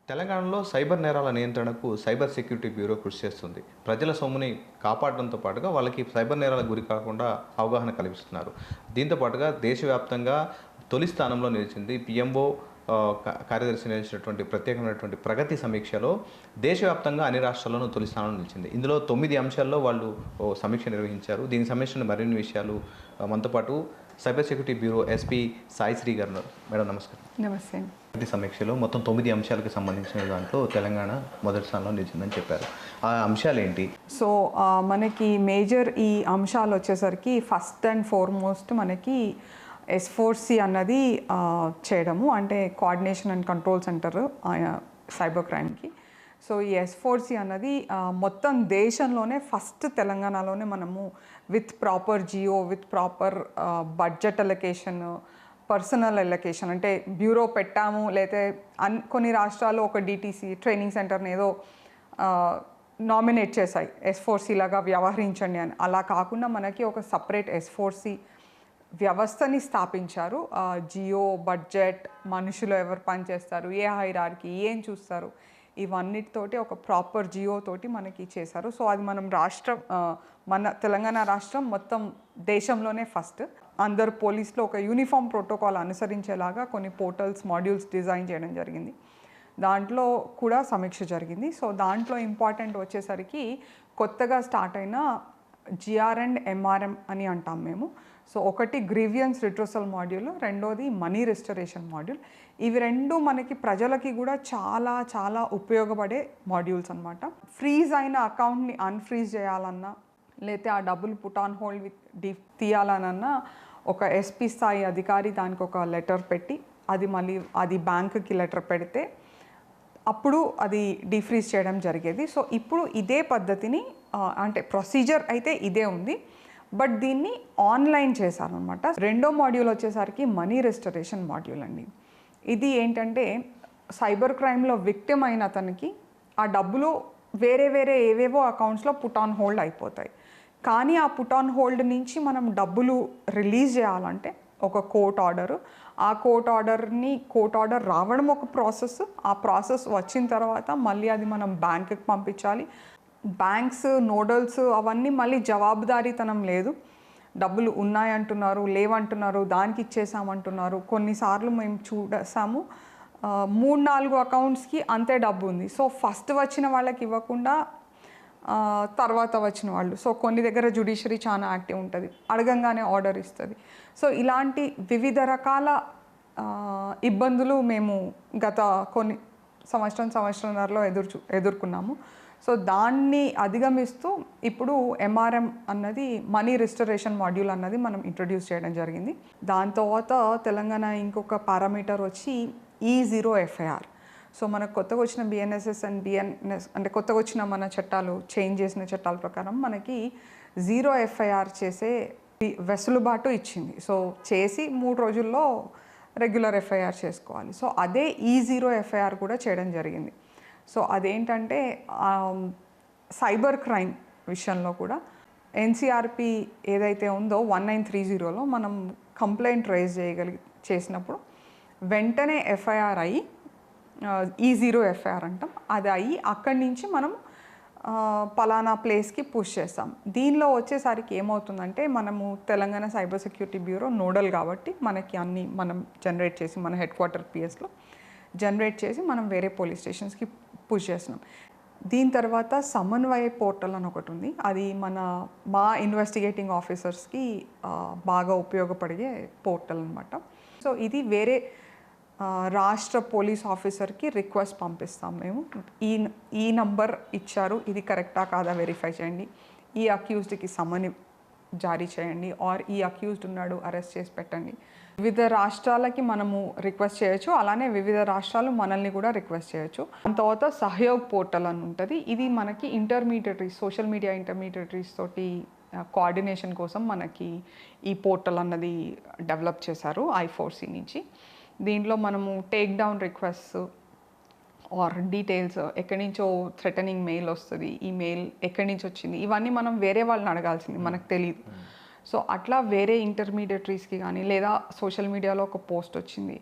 తెలంగాణలో సైబర్ నేరాల నియంత్రణకు సైబర్ సెక్యూరిటీ బ్యూరో కృషి చేస్తుంది. ప్రజల సొమ్ముని కాపాడడంతో పాటుగా వాళ్ళకి సైబర్ నేరాలకు గురి కాకుండా అవగాహన కల్పిస్తున్నారు. దీంతో పాటుగా దేశవ్యాప్తంగా తొలి స్థానంలో నిలిచింది. పిఎంఓ కార్యదర్శి నిలిచినటువంటి ప్రత్యేకమైనటువంటి ప్రగతి సమీక్షలో దేశవ్యాప్తంగా అన్ని రాష్ట్రాల్లోనూ తొలి స్థానంలో నిలిచింది. ఇందులో 9 అంశాల్లో వాళ్ళు సమీక్ష నిర్వహించారు. దీనికి సంబంధించిన మరిన్ని విషయాలు మనతో పాటు cyber security bureau SP Saisri గారు ఉన్నారు. మేడం నమస్కారం. నమస్తే. ప్రగతి సమీక్షలో మొత్తం 9 అంశాలకు సంబంధించిన దాంట్లో తెలంగాణ మొదటి స్థానంలో నిలిచిందని చెప్పారు. ఆ అంశాలు ఏంటి? సో మనకి మేజర్ ఈ అంశాలు వచ్చేసరికి ఫస్ట్ అండ్ ఫార్మోస్ట్ మనకి S4C అన్నది చేయడము, అంటే coordination and control center cyber క్రైమ్కి. సో ఈ S4C అన్నది మొత్తం దేశంలోనే ఫస్ట్ తెలంగాణలోనే మనము with proper G O, with proper budget allocation, personal allocation, అంటే బ్యూరో పెట్టాము లేతే కొన్ని రాష్ట్రాల్లో ఒక డిటీసీ ట్రైనింగ్ సెంటర్ని ఏదో నామినేట్ చేశాయి S4C లాగా వ్యవహరించండి అని. అలా కాకుండా మనకి ఒక సపరేట్ S4C వ్యవస్థని స్థాపించారు. జియో, బడ్జెట్, మనుషులు ఎవరు పనిచేస్తారు, ఏ హైరార్కీ, ఏం చూస్తారు, ఇవన్నిటితోటి ఒక ప్రాపర్ జియో తోటి మనకి చేశారు. సో అది మన తెలంగాణ రాష్ట్రం మొత్తం దేశంలోనే ఫస్ట్. అందరు పోలీసులు ఒక యూనిఫామ్ ప్రోటోకాల్ అనుసరించేలాగా కొన్ని పోర్టల్స్, మాడ్యూల్స్ డిజైన్ చేయడం జరిగింది. దాంట్లో కూడా సమీక్ష జరిగింది. సో దాంట్లో ఇంపార్టెంట్ వచ్చేసరికి కొత్తగా స్టార్ట్ అయిన GR అండ్ MRM అని అంటాం మేము. సో ఒకటి గ్రీవియన్స్ రిట్రోసల్ మాడ్యూల్, రెండోది మనీ రెస్టరేషన్ మాడ్యూల్. ఇవి రెండు మనకి ప్రజలకి కూడా చాలా చాలా ఉపయోగపడే మాడ్యూల్స్ అనమాట. ఫ్రీజ్ అయిన అకౌంట్ని అన్ఫ్రీజ్ చేయాలన్నా, లేకపోతే ఆ డబ్బులు పుట్ ఆన్ హోల్డ్ తీయాలనన్నా ఒక SP స్థాయి అధికారి దానికి ఒక లెటర్ పెట్టి అది బ్యాంకుకి లెటర్ పెడితే అప్పుడు అది డీఫ్రీజ్ చేయడం జరిగేది. సో ఇప్పుడు ఇదే పద్ధతిని, అంటే ప్రొసీజర్ అయితే ఇదే ఉంది, బట్ దీన్ని ఆన్లైన్ చేశారనమాట. రెండో మాడ్యూల్ వచ్చేసరికి మనీ రెస్టరేషన్ మాడ్యూల్ అండి. ఇది ఏంటంటే సైబర్ క్రైమ్లో విక్టిమ్ అయిన అతనికి ఆ డబ్బులు వేరే ఏవేవో అకౌంట్స్లో పుట్ ఆన్ హోల్డ్ అయిపోతాయి. కానీ ఆ పుట్ ఆన్ హోల్డ్ నుంచి మనం డబ్బులు రిలీజ్ చేయాలంటే ఒక కోర్ట్ ఆర్డరు, ఆ కోర్ట్ ఆర్డర్ రావడం ఒక ప్రాసెస్, ఆ ప్రాసెస్ వచ్చిన తర్వాత మళ్ళీ అది మనం బ్యాంకుకి పంపించాలి. బ్యాంక్స్, నోడల్స్ అవన్నీ మళ్ళీ జవాబుదారీతనం లేదు. డబ్బులు ఉన్నాయంటున్నారు, లేవంటున్నారు, దానికి ఇచ్చేసామంటున్నారు. కొన్నిసార్లు మేము చూసాము 3-4 అకౌంట్స్కి అంతే డబ్బు ఉంది. సో ఫస్ట్ వచ్చిన వాళ్ళకి ఇవ్వకుండా తర్వాత వచ్చిన వాళ్ళు. సో కొన్ని దగ్గర జ్యుడిషియరీ చాలా యాక్టివ్ ఉంటుంది, అడగంగానే ఆర్డర్ ఇస్తుంది. సో ఇలాంటి వివిధ రకాల ఇబ్బందులు మేము గత కొన్ని సంవత్సరంన్నరలో ఎదుర్కొన్నాము. సో దాన్ని అధిగమిస్తూ ఇప్పుడు MRM అన్నది, మనీ రెస్టరేషన్ మాడ్యూల్ అన్నది మనం ఇంట్రడ్యూస్ చేయడం జరిగింది. దాని తర్వాత తెలంగాణ ఇంకొక పారామీటర్ వచ్చి E0FIR. సో మనకు కొత్తగా వచ్చిన BNSS అండ్ BNS, అంటే కొత్తగా వచ్చిన మన చట్టాలు, చేంజ్ చేసిన చట్టాల ప్రకారం మనకి 0 FIR చేసే వెసులుబాటు ఇచ్చింది. సో చేసి 3 రోజుల్లో రెగ్యులర్ FIR చేసుకోవాలి. సో అదే E0 FIR కూడా చేయడం జరిగింది. సో అదేంటంటే సైబర్ క్రైమ్ విషయంలో కూడా NCRP ఏదైతే ఉందో 1930లో మనం కంప్లైంట్ రైజ్ చేసినప్పుడు వెంటనే FIR అయ్యి, E0 FIR అంటాం, అది అయ్యి అక్కడి నుంచి మనం పలానా ప్లేస్కి పుష్ చేస్తాం. దీనిలో వచ్చేసరికి ఏమవుతుందంటే మనము Telangana cyber security bureau nodal కాబట్టి మనకి అన్నీ మనం జనరేట్ చేసి, మన హెడ్ క్వార్టర్ PSలో జనరేట్ చేసి మనం వేరే పోలీస్ స్టేషన్స్కి పుష్ చేస్తున్నాం. దీని తర్వాత సమన్వయ పోర్టల్ అని ఒకటి ఉంది. అది మా ఇన్వెస్టిగేటింగ్ ఆఫీసర్స్కి బాగా ఉపయోగపడే పోర్టల్ అనమాట. సో ఇది వేరే రాష్ట్ర పోలీస్ ఆఫీసర్కి రిక్వెస్ట్ పంపిస్తాం మేము. ఈ నంబర్ ఇచ్చారు, ఇది కరెక్టా కాదా వెరిఫై చేయండి, ఈ అక్యూజ్డ్కి సమన్ జారీ చేయండి, ఆర్ ఈ అక్యూజ్డ్ ఉన్నాడు, అరెస్ట్ చేసి పెట్టండి. వివిధ రాష్ట్రాలకి మనము రిక్వెస్ట్ చేయొచ్చు, అలానే వివిధ రాష్ట్రాలు మనల్ని కూడా రిక్వెస్ట్ చేయొచ్చు. దాని తర్వాత సహయోగ్ పోర్టల్ అని ఉంటుంది. ఇది మనకి సోషల్ మీడియా ఇంటర్మీడియటరీస్ తోటి కోఆర్డినేషన్ కోసం మనకి ఈ పోర్టల్ అన్నది డెవలప్ చేశారు I4C నుంచి. దీంట్లో మనము take down request or details, ఎక్కడి నుంచో థ్రెటనింగ్ మెయిల్ వస్తుంది, ఈ మెయిల్ ఎక్కడి నుంచి వచ్చింది, ఇవన్నీ మనం వేరే వాళ్ళని అడగాల్సింది, మనకు తెలియదు. సో అట్లా వేరే ఇంటర్మీడియటరీస్కి కానీ, లేదా సోషల్ మీడియాలో ఒక పోస్ట్ వచ్చింది,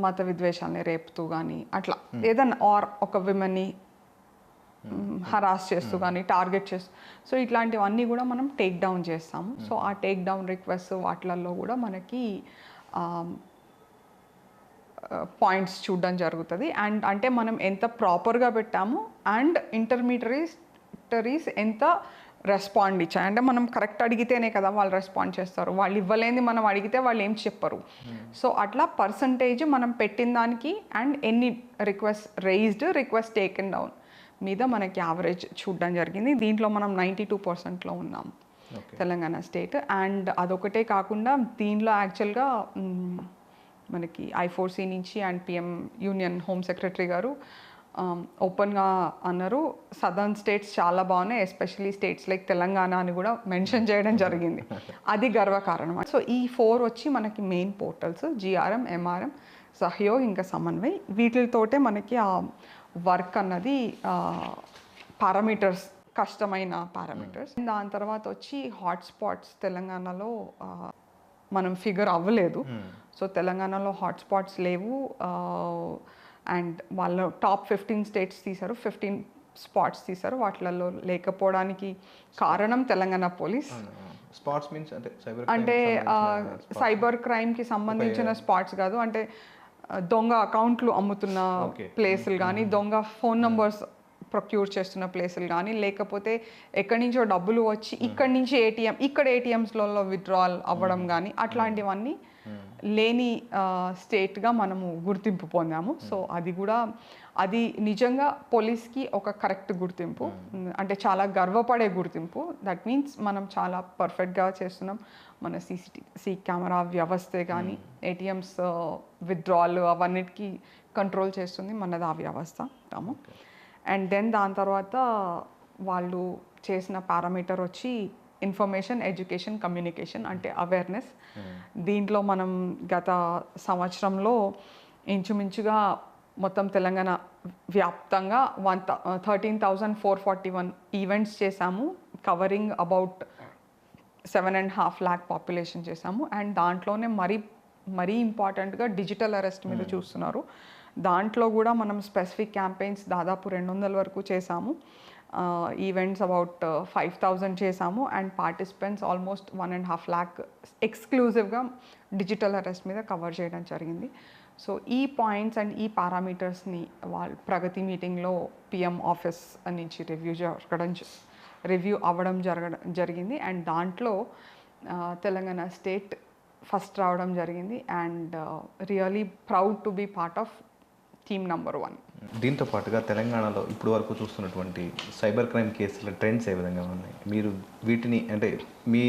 మత విద్వేషాలని రేపుతూ కానీ అట్లా ఏదన్నా ఆర్ ఒక విమెన్ని హరాస్ చేస్తూ కానీ టార్గెట్ చేస్తూ, సో ఇట్లాంటివన్నీ కూడా మనం టేక్ డౌన్ చేస్తాము. సో ఆ టేక్ డౌన్ రిక్వెస్ట్ వాటిలలో కూడా మనకి పాయింట్స్ చూడడం జరుగుతుంది. అండ్ అంటే మనం ఎంత ప్రాపర్గా పెట్టాము అండ్ ఇంటర్మీడియరీస్ ఎంత రెస్పాండ్ ఇచ్చాయి. అంటే మనం కరెక్ట్ అడిగితేనే కదా వాళ్ళు రెస్పాండ్ చేస్తారు, వాళ్ళు ఇవ్వలేని మనం అడిగితే వాళ్ళు ఏం చెప్పరు. సో అట్లా పర్సంటేజ్ మనం పెట్టిన దానికి అండ్ ఎన్ని రిక్వెస్ట్ టేకెన్ డౌన్ మీద మనకి యావరేజ్ చూడడం జరిగింది. దీంట్లో మనం 92%లో ఉన్నాము తెలంగాణ స్టేట్. అండ్ అదొకటే కాకుండా దీనిలో యాక్చువల్గా మనకి I4C నుంచి and PM union home secretary గారు ఓపెన్గా అన్నారు, సదర్న్ స్టేట్స్ చాలా బాగున్నాయి, ఎస్పెషలీ స్టేట్స్ లైక్ తెలంగాణ అని కూడా మెన్షన్ చేయడం జరిగింది. అది గర్వకారణం. సో ఈ 4 వచ్చి మనకి మెయిన్ పోర్టల్స్, GRM, MRM, సహయోగ్, ఇంకా సమన్వయ్. వీటితోటే మనకి ఆ వర్క్ అన్నది పారామీటర్స్, కష్టమైన పారామీటర్స్. దాని తర్వాత వచ్చి హాట్స్పాట్స్ తెలంగాణలో మనం ఫిగర్ అవ్వలేదు. సో తెలంగాణలో హాట్స్పాట్స్ లేవు. అండ్ వాళ్ళు టాప్ 15 స్టేట్స్ తీశారు, 15 స్పాట్స్ తీశారు. వాటిలలో లేకపోవడానికి కారణం తెలంగాణ పోలీస్. స్పాట్స్ మీన్స్ అంటే సైబర్ క్రైమ్కి సంబంధించిన స్పాట్స్ కాదు, అంటే దొంగ అకౌంట్లు అమ్ముతున్న ప్లేసులు కానీ, దొంగ ఫోన్ నంబర్స్ ప్రొక్యూర్ చేస్తున్న ప్లేసులు కానీ, లేకపోతే ఎక్కడి నుంచో డబ్బులు వచ్చి ఇక్కడి నుంచి ఏటీఎంస్లలో విత్డ్రాల్ అవ్వడం కానీ, అట్లాంటివన్నీ లేని స్టేట్గా మనము గుర్తింపు పొందాము. సో అది నిజంగా పోలీస్కి ఒక కరెక్ట్ గుర్తింపు, అంటే చాలా గర్వపడే గుర్తింపు. దట్ మీన్స్ మనం చాలా పర్ఫెక్ట్గా చేస్తున్నాం. మన CCTV కెమెరా వ్యవస్థే కానీ, ఏటీఎంస్ విత్డ్రాల్ అవన్నిటికీ కంట్రోల్ చేస్తుంది మనది ఆ వ్యవస్థ. అండ్ దెన్ దాని తర్వాత వాళ్ళు చేసిన పారామీటర్ వచ్చి ఇన్ఫర్మేషన్, ఎడ్యుకేషన్, కమ్యూనికేషన్, అంటే అవేర్నెస్. దీంట్లో మనం గత సంవత్సరంలో ఇంచుమించుగా మొత్తం తెలంగాణ వ్యాప్తంగా 13,441 ఈవెంట్స్ చేశాము, కవరింగ్ అబౌట్ 7.5 lakh పాపులేషన్ చేశాము. అండ్ దాంట్లోనే మరీ ఇంపార్టెంట్గా డిజిటల్ అరెస్ట్ మీద చూస్తున్నారు. దాంట్లో కూడా మనం స్పెసిఫిక్ క్యాంపెయిన్స్ దాదాపు 200 వరకు చేశాము. ఈవెంట్స్ అబౌట్ 5,000 చేశాము. అండ్ పార్టిసిపెంట్స్ ఆల్మోస్ట్ 1.5 lakh ఎక్స్క్లూజివ్గా డిజిటల్ అరెస్ట్ మీద కవర్ చేయడం జరిగింది. సో ఈ పాయింట్స్ అండ్ ఈ పారామీటర్స్ని వాళ్ళ ప్రగతి మీటింగ్లో PM ఆఫీస్ నుంచి రివ్యూ అవ్వడం జరిగింది. అండ్ దాంట్లో తెలంగాణ స్టేట్ ఫస్ట్ రావడం జరిగింది. And really proud to be part of team number 1. దీంతో పాటుగా తెలంగాణలో ఇప్పుడు వరకు చూస్తున్నటువంటి సైబర్ క్రైమ్ కేసుల ట్రెండ్స్ ఏ విధంగా ఉన్నాయి? మీరు వీటిని అంటే మీ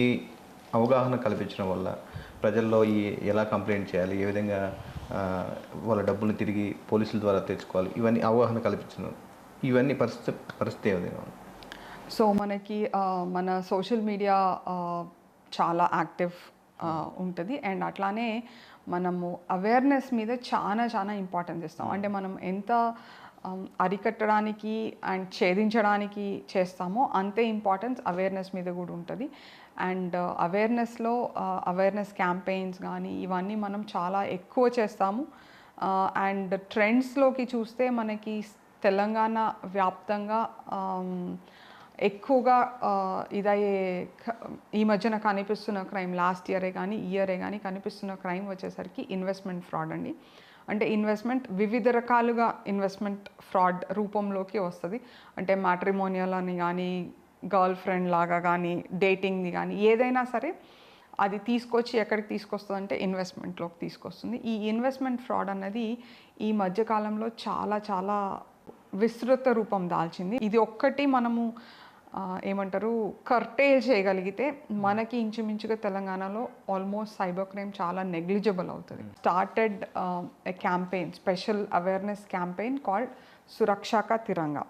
అవగాహన కల్పించడం వల్ల ప్రజల్లో ఎలా కంప్లైంట్ చేయాలి, ఏ విధంగా వాళ్ళ డబ్బులు తిరిగి పోలీసుల ద్వారా తెచ్చుకోవాలి, ఇవన్నీ అవగాహన కల్పించడం, ఇవన్నీ పరిస్థితి ఏ విధంగా ఉంది? సో మనకి మన సోషల్ మీడియా చాలా యాక్టివ్ ఉంటుంది. అండ్ అట్లానే మనము అవేర్నెస్ మీద చాలా ఇంపార్టెన్స్ ఇస్తాం. అంటే మనం ఎంత అరికట్టడానికి అండ్ ఛేదించడానికి చేస్తామో అంతే ఇంపార్టెన్స్ అవేర్నెస్ మీద కూడా ఉంటుంది. అండ్ అవేర్నెస్ క్యాంపెయిన్స్ కానీ ఇవన్నీ మనం చాలా ఎక్కువ చేస్తాము. అండ్ ట్రెండ్స్లోకి చూస్తే మనకి తెలంగాణ వ్యాప్తంగా ఎక్కువగా ఈ మధ్యన కనిపిస్తున్న క్రైమ్, లాస్ట్ ఇయరే కానీ కనిపిస్తున్న క్రైమ్ వచ్చేసరికి ఇన్వెస్ట్మెంట్ ఫ్రాడ్ అండి. అంటే ఇన్వెస్ట్మెంట్ వివిధ రకాలుగా ఇన్వెస్ట్మెంట్ ఫ్రాడ్ రూపంలోకి వస్తుంది. అంటే మ్యాట్రిమోనియల్ అని కానీ, గర్ల్ ఫ్రెండ్ లాగా కానీ, డేటింగ్ది కానీ, ఏదైనా సరే అది తీసుకొచ్చి ఎక్కడికి తీసుకొస్తుంది అంటే ఇన్వెస్ట్మెంట్లోకి తీసుకొస్తుంది. ఈ ఇన్వెస్ట్మెంట్ ఫ్రాడ్ అన్నది ఈ మధ్యకాలంలో చాలా విస్తృత రూపం దాల్చింది. ఇది ఒక్కటి మనము కర్టేల్ చేయగలిగితే మనకి ఇంచుమించుగా తెలంగాణలో ఆల్మోస్ట్ సైబర్ క్రైమ్ చాలా నెగ్లిజిబుల్ అవుతుంది. Started a campaign, special awareness campaign called Suraksha ka Tiranga.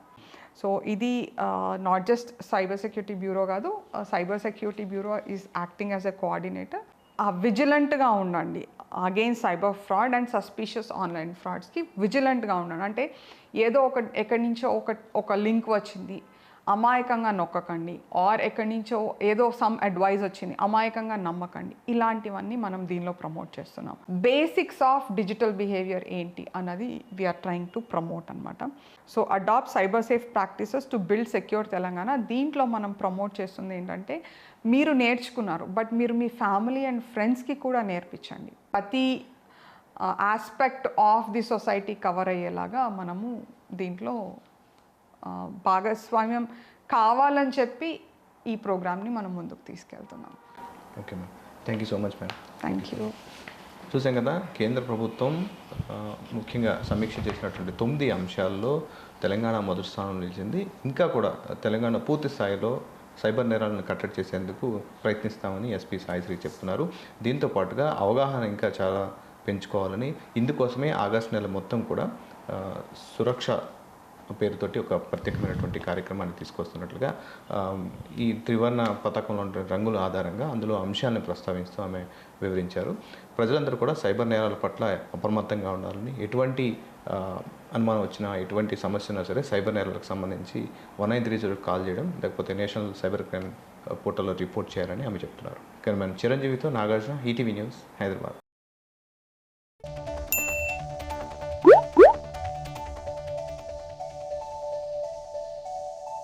So ఇది not just cyber security bureau కాదు, cyber security bureau is acting as a coordinator. విజిలెంట్గా ఉండండి against cyber fraud and suspicious online ఫ్రాడ్స్కి విజిలెంట్గా ఉండండి. అంటే ఏదో ఎక్కడి నుంచో ఒక లింక్ వచ్చింది, అమాయకంగా నొక్కకండి, ఆర్ ఎక్కడి నుంచో ఏదో సమ్ అడ్వైస్ వచ్చింది అమాయకంగా నమ్మకండి. ఇలాంటివన్నీ మనం దీనిలో ప్రమోట్ చేస్తున్నాం. బేసిక్స్ ఆఫ్ డిజిటల్ బిహేవియర్ ఏంటి అన్నది వీఆర్ ట్రయింగ్ టు ప్రమోట్ అనమాట. So adopt cyber safe practices to build secure Telangana. దీంట్లో మనం ప్రమోట్ చేస్తుంది ఏంటంటే, మీరు నేర్చుకున్నారు బట్ మీరు మీ ఫ్యామిలీ అండ్ ఫ్రెండ్స్కి కూడా నేర్పించండి. ప్రతి aspect of the society cover అయ్యేలాగా మనము దీంట్లో భాగస్వామ్యం కావాలని చెప్పి ఈ ప్రోగ్రామ్ని మనం ముందుకు తీసుకెళ్తున్నాం. Okay ma'am, thank you so much ma'am. Thank you. చూసాం కదా, కేంద్ర ప్రభుత్వం ముఖ్యంగా సమీక్ష చేసినటువంటి 9 అంశాల్లో తెలంగాణ మొదటి స్థానం నిలిచింది. ఇంకా కూడా తెలంగాణ పూర్తి స్థాయిలో సైబర్ నేరాలను కట్టడి చేసేందుకు ప్రయత్నిస్తామని ఎస్పీ సాయిశ్రీ చెప్తున్నారు. దీంతో పాటుగా అవగాహన ఇంకా చాలా పెంచుకోవాలని, ఇందుకోసమే ఆగస్టు నెల మొత్తం కూడా సురక్ష పేరుతోటి ఒక ప్రత్యేకమైనటువంటి కార్యక్రమాన్ని తీసుకొస్తున్నట్లుగా ఈ త్రివర్ణ పతాకంలో ఉన్న రంగుల ఆధారంగా అందులో అంశాలను ప్రస్తావిస్తూ ఆమె వివరించారు. ప్రజలందరూ కూడా సైబర్ నేరాల పట్ల అప్రమత్తంగా ఉండాలని, ఎటువంటి అనుమానం వచ్చినా, ఎటువంటి సమస్య ఉన్నా సరే సైబర్ నేరాలకు సంబంధించి 1930 కాల్ చేయడం, లేకపోతే నేషనల్ సైబర్ క్రైమ్ పోర్టల్లో రిపోర్ట్ చేయాలని ఆమె చెప్తున్నారు. కానీ మన చిరంజీవితో నాగార్జున, ఈటీవీ న్యూస్, హైదరాబాద్.